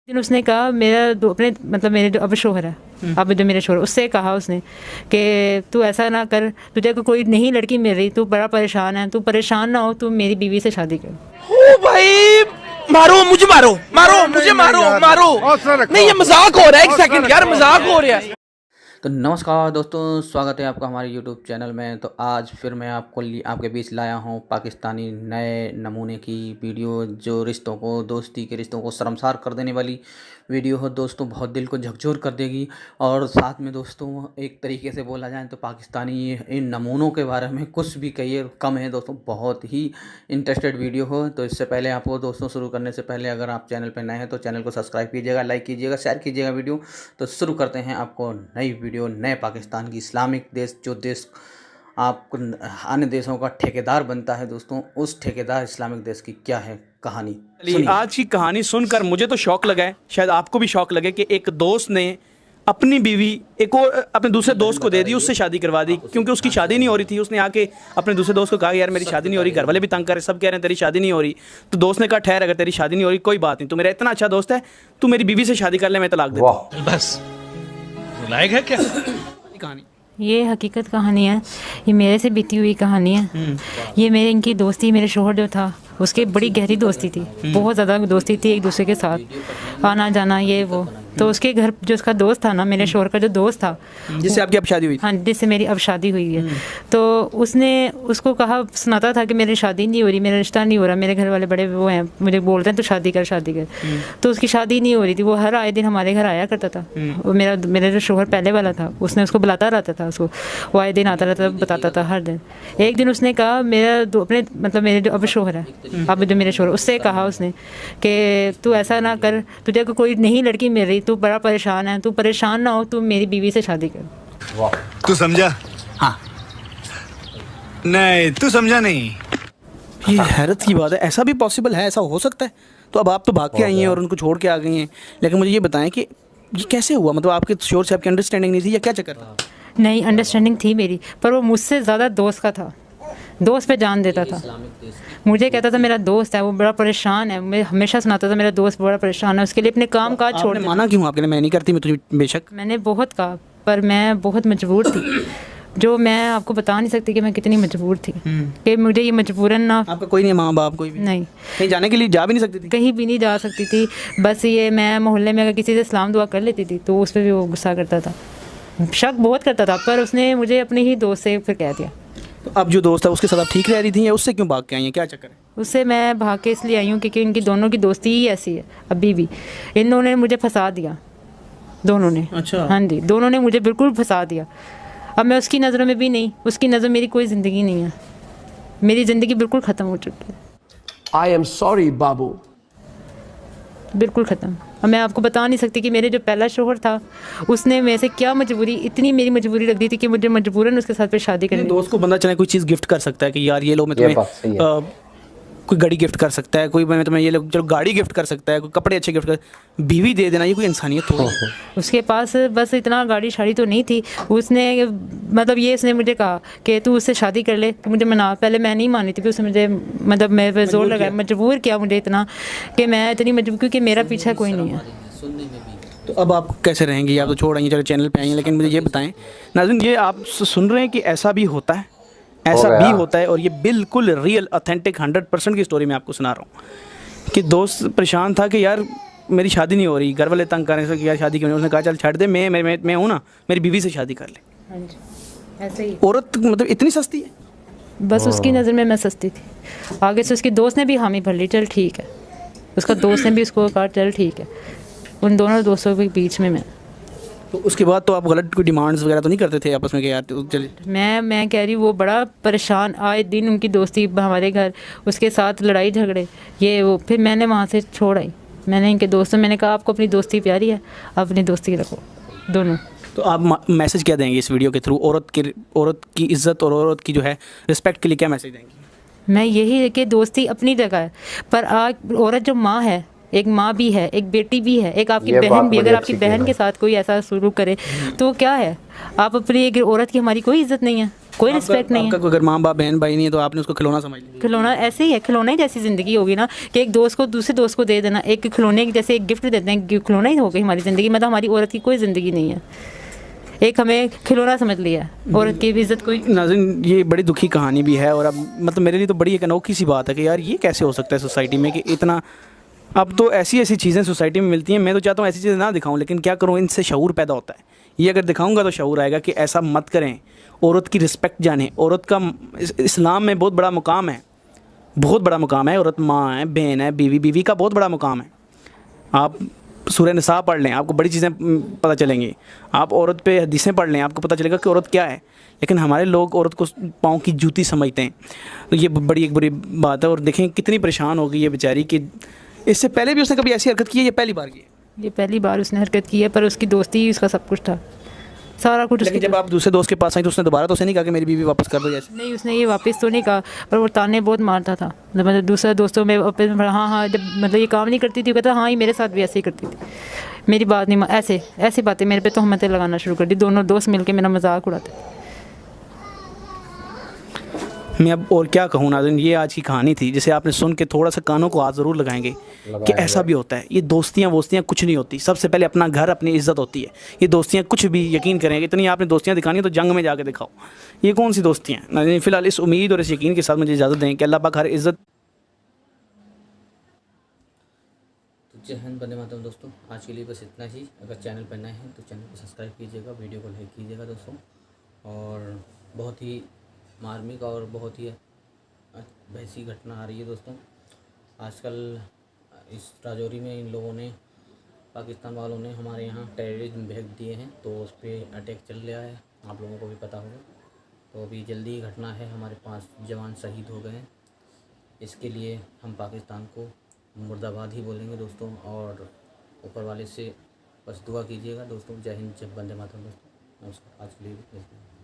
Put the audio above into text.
दिन उसने कहा मेरा अपने मतलब मेरे जो अब शोहर है, अब जो मेरे शोहर, उससे कहा उसने कि तू ऐसा ना कर, तुझे कोई नहीं लड़की मिल रही, तू बड़ा परेशान है, तू परेशान ना हो, तू मेरी बीवी से शादी कर। ओ भाई मारो मुझे, मारो मुझे, मारो नहीं, ये मजाक हो रहा है। एक सेकंड यार, मजाक हो रहा है। तो नमस्कार दोस्तों, स्वागत है आपका हमारे YouTube चैनल में। तो आज फिर मैं आपके बीच लाया हूँ पाकिस्तानी नए नमूने की वीडियो, जो रिश्तों को, दोस्ती के रिश्तों को शर्मसार कर देने वाली वीडियो हो दोस्तों। बहुत दिल को झकझोर कर देगी। और साथ में दोस्तों, एक तरीके से बोला जाए तो पाकिस्तानी इन नमूनों के बारे में कुछ भी कहिए कम है दोस्तों। बहुत ही इंटरेस्टेड वीडियो हो। तो इससे पहले आपको दोस्तों, शुरू करने से पहले अगर आप चैनल पर नए हैं तो चैनल को सब्सक्राइब कीजिएगा, लाइक कीजिएगा, शेयर कीजिएगा वीडियो। तो शुरू करते हैं आपको नई वीडियो, नए पाकिस्तान की इस्लामिक देश, जो देश आप अन्य देशों का ठेकेदार बनता है दोस्तों, उस ठेकेदार इस्लामिक देश की क्या है कहानी। आज की कहानी सुनकर मुझे तो शौक लगा है, शायद आपको भी शौक लगे, कि एक दोस्त ने अपनी बीवी एक और अपने दूसरे दोस्त को दे दी, उससे शादी करवा दी, क्योंकि उसकी शादी नहीं हो रही थी। उसने आके अपने दूसरे दोस्त को कहा यार मेरी शादी नहीं हो रही, घर वाले भी तंग कर रहे, सब कह रहे हैं तेरी शादी नहीं हो रही। तो दोस्त ने कहा ठहर, अगर तेरी शादी नहीं हो रही कोई बात नहीं, तू मेरा इतना अच्छा दोस्त है, तू मेरी बीवी से शादी कर ले, मैं तलाक देता हूं। बस लायक है क्या कहानी? ये हकीकत कहानी है, ये मेरे से बीती हुई कहानी है। ये मेरे इनकी दोस्ती, मेरे शोहर जो था उसकी बड़ी गहरी दोस्ती थी, बहुत ज़्यादा दोस्ती थी एक दूसरे के साथ, आना जाना ये वो। तो उसके घर जो उसका दोस्त था ना, मेरे शोहर का जो दोस्त था, जिससे आपकी अब शादी हुई? हाँ, जिससे मेरी अब शादी हुई है। तो उसने उसको कहा, सुनाता था कि मेरी शादी नहीं हो रही, मेरा रिश्ता नहीं हो रहा, मेरे घर वाले बड़े वो हैं, मुझे बोलते हैं तो शादी कर शादी कर। तो उसकी शादी नहीं हो रही थी। वो हर आए दिन हमारे घर आया करता था। वो मेरा जो शोहर पहले वाला था, उसने उसको बुलाता रहता था उसको, वो आए दिन आता रहता, बताता था हर दिन। एक दिन उसने कहा मेरा अपने मतलब मेरे जो अब शोहर है, अब जो मेरे शोहर, उससे कहा उसने कि तू ऐसा ना कर, तुझे कोई नहीं लड़की मिल रही, तू बड़ा परेशान है, तू परेशान ना हो, तू मेरी बीवी से शादी कर। तू समझा? हाँ। नहीं, तू समझा नहीं। ये हैरत की बात है, ऐसा भी पॉसिबल है, ऐसा हो सकता है? तो अब आप तो भाग के आई हैं और उनको छोड़ के आ गई हैं, लेकिन मुझे ये बताएं कि ये कैसे हुआ? मतलब आपके शोर से आपकी अंडरस्टैंडिंग नहीं थी या क्या चक्कर था? नहीं, अंडरस्टैंडिंग थी मेरी, पर वो मुझसे ज़्यादा दोस्त का था, दोस्त पे जान देता था। मुझे कहता था मेरा दोस्त है, वो बड़ा परेशान है, मैं हमेशा सुनाता था मेरा दोस्त बड़ा परेशान है, उसके लिए अपने काम काज छोड़। माना क्यों आपने? मैं नहीं करती, मैं तुझे बेशक। मैंने बहुत कहा, पर मैं बहुत मजबूर थी, जो मैं आपको बता नहीं सकती कि मैं कितनी मजबूर थी, कि मुझे ये मजबूरन ना। आपका कोई नहीं, माँ बाप कोई भी नहीं, कहीं जाने के लिए जा भी नहीं सकती थी? कहीं भी नहीं जा सकती थी। बस ये मैं मोहल्ले में अगर किसी से सलाम दुआ कर लेती थी तो उस पर भी वो गुस्सा करता था, शक बहुत करता था, पर उसने मुझे अपने ही दोस्त से फिर कह दिया। तो अब जो दोस्त है उसके साथ आप ठीक रह रही थी या उससे क्यों भाग के आई हैं, क्या चक्कर है? उससे मैं भाग के इसलिए आई हूँ क्योंकि इनकी दोनों की दोस्ती ही ऐसी है अभी भी। इन्होंने मुझे फंसा दिया, दोनों ने। अच्छा। हाँ जी, दोनों ने मुझे बिल्कुल फंसा दिया। अब मैं उसकी नज़रों में भी नहीं, उसकी नज़र मेरी कोई ज़िंदगी नहीं है, मेरी ज़िंदगी बिल्कुल ख़त्म हो चुकी है। आई एम सॉरी बाबू, बिल्कुल ख़त्म। अब मैं आपको बता नहीं सकती कि मेरे जो पहला शोहर था उसने मेरे से क्या मजबूरी, इतनी मेरी मजबूरी लग रही थी कि मुझे मजबूरन उसके साथ पे शादी करनी। दोस्त को बंदा चले कोई चीज़ गिफ्ट कर सकता है कि यार ये लो, मैं तुम्हें कोई गाड़ी गिफ्ट कर सकता है, कोई मैं तुम्हें ये लो चलो गाड़ी गिफ्ट कर सकता है, कोई कपड़े अच्छे गिफ्ट कर, बीवी दे देना ये कोई इंसानियत हो? उसके पास बस इतना गाड़ी शाड़ी तो नहीं थी। उसने मतलब ये उसने मुझे कहा कि तू उससे शादी कर ले, तो मुझे मना, पहले मैं नहीं मानी थी, फिर उसने मुझे मतलब मेरे पे जोर लगाया, मजबूर किया मुझे इतना कि मैं इतनी मजबूर, क्योंकि मेरा पीछा कोई नहीं है। तो अब आप कैसे रहेंगी? आप तो छोड़ आएंगी, चलो चैनल पे आई हैं, लेकिन मुझे ये बताएं नाज़रीन, ये आप सुन रहे हैं कि ऐसा भी होता है, ऐसा भी होता है, और ये बिल्कुल रियल ऑथेंटिक 100% की स्टोरी मैं आपको सुना रहा हूँ कि दोस्त परेशान था कि यार मेरी शादी नहीं हो रही, घर वाले तंग कर रहे हैं कि यार शादी क्यों नहीं। उसने कहा चल छੱਡ दे, मैं हूँ ना, मेरी बीवी से शादी कर ले। हाँ जी, ऐसे ही। औरत मतलब इतनी सस्ती है? बस उसकी नज़र में मैं सस्ती थी। आगे से उसके दोस्त ने भी हामी भर ली, चल ठीक है, उसका दोस्त ने भी उसको कहा चल ठीक है। उन दोनों दोस्तों के बीच में मैं। तो उसके बाद तो आप गलत कोई डिमांड्स वगैरह तो नहीं करते थे आपस में कि यार चले? मैं कह रही हूँ, वो बड़ा परेशान, आए दिन उनकी दोस्ती, हमारे घर उसके साथ लड़ाई झगड़े ये वो। फिर मैंने वहाँ से छोड़ आई, मैंने इनके दोस्तों, मैंने कहा आपको अपनी दोस्ती प्यारी है, अपनी दोस्ती रखो दोनों। तो आप मैसेज क्या देंगे इस वीडियो के थ्रू? औरत की इज़्ज़त और औरत की जो है रिस्पेक्ट के लिए क्या मैसेज देंगी? मैं यही है कि दोस्ती अपनी जगह है, पर आज औरत जो माँ है, एक माँ भी है, एक बेटी भी है, एक आपकी बहन भी। अगर आपकी बहन के साथ कोई ऐसा शुरू करे तो क्या है, आप अपनी एक औरत की, हमारी कोई इज्जत नहीं है। कोई रिस्पेक्ट नहीं है। आपका अगर माँ बाप बहन भाई नहीं है तो आपने उसको खिलौना समझ लिया। खिलौना ऐसे ही है, खिलौना ही जैसी ज़िंदगी होगी ना कि एक दोस्त को दूसरे दोस्त को दे देना, एक खिलौने की जैसे एक गिफ्ट देते हैं, खिलौना ही हो गई हमारी ज़िंदगी। मतलब हमारी औरत की कोई ज़िंदगी नहीं है, एक हमें खिलौना समझ लिया है। औरत की भी इज्जत कोई। नाज़रीन, ये बड़ी दुखी कहानी भी है और अब मतलब मेरे लिए तो बड़ी एक अनोखी सी बात है कि यार ये कैसे हो सकता है सोसाइटी में कि इतना, अब तो ऐसी ऐसी चीज़ें सोसाइटी में मिलती हैं। मैं तो चाहता हूँ ऐसी चीज़ें ना दिखाऊं, लेकिन क्या करूँ, इनसे शऊर पैदा होता है। ये अगर दिखाऊंगा तो शऊर आएगा कि ऐसा मत करें। औरत की रिस्पेक्ट जानें। औरत का इस्लाम में बहुत बड़ा मुकाम है, बहुत बड़ा मुकाम है। औरत माँ है, बहन है, बीवी, बीवी का बहुत बड़ा मुकाम है। आप सूरह निसा पढ़ लें, आपको बड़ी चीज़ें पता चलेंगी। आप औरत पे हदीसें पढ़ लें, आपको पता चलेगा कि औरत क्या है। लेकिन हमारे लोग औरत को पाँव की जूती समझते हैं, तो ये बड़ी एक बुरी बात है। और देखें कितनी परेशान हो गई है बेचारी कि इससे पहले भी उसने कभी ऐसी हरकत की है, ये पहली बार की है। ये पहली बार उसने हरकत की है, पर उसकी दोस्ती ही उसका सब कुछ था, सारा कुछ लेकिन उसकी। जब आप दूसरे दोस्त के पास आई तो उसने दोबारा तो उसे नहीं कहा कि मेरी बीवी वापस कर दो जैसे? नहीं, उसने ये वापस तो नहीं कहा, पर वो ताने बहुत मारता था। मतलब दूसरे दोस्तों में हाँ हाँ, जब मतलब ये काम नहीं करती थी, वो कहता हाँ ये मेरे साथ भी ऐसे ही करती थी, मेरी बात नहीं ऐसे ऐसी बातें मेरे पे तोहमतें लगाना शुरू कर दी। दोनों दोस्त मिलके मेरा मजाक उड़ाते। मैं अब और क्या कहूँ नाज़रीन, ये आज की कहानी थी जिसे आपने सुन के थोड़ा सा कानों को हाथ ज़रूर लगाएंगे कि ऐसा भी होता है। ये दोस्तियाँ वोस्तियाँ कुछ नहीं होती। सबसे पहले अपना घर, अपनी इज़्ज़त होती है। ये दोस्तियाँ कुछ भी, यकीन करें, इतनी आपने दोस्तियाँ दिखानी है तो जंग में जाके दिखाओ। ये कौन सी दोस्तियाँ नाज़रीन? फ़िलहाल इस उम्मीद और इस यकीन के साथ मुझे इजाज़त दें कि अल्लाह पाक हर इज़्ज़त। तो जय हिंद, वंदे मातरम दोस्तों। आज के लिए बस इतना ही। अगर चैनल पर नए हैं तो चैनल को सब्सक्राइब कीजिएगा, वीडियो को लाइक कीजिएगा दोस्तों। और बहुत ही मार्मिक और बहुत ही वैसी घटना आ रही है दोस्तों आजकल। इस राजौरी में इन लोगों ने, पाकिस्तान वालों ने हमारे यहाँ टेररिज्म भेज दिए हैं, तो उस पर अटैक चल रहा है, आप लोगों को भी पता होगा। तो अभी जल्दी ही घटना है, हमारे 5 जवान शहीद हो गए हैं। इसके लिए हम पाकिस्तान को मुर्दाबाद ही बोलेंगे दोस्तों। और ऊपर वाले से बस दुआ कीजिएगा दोस्तों। जय हिंद, जय वंदे मातरम दोस्तों। नमस्कार। आज के लिए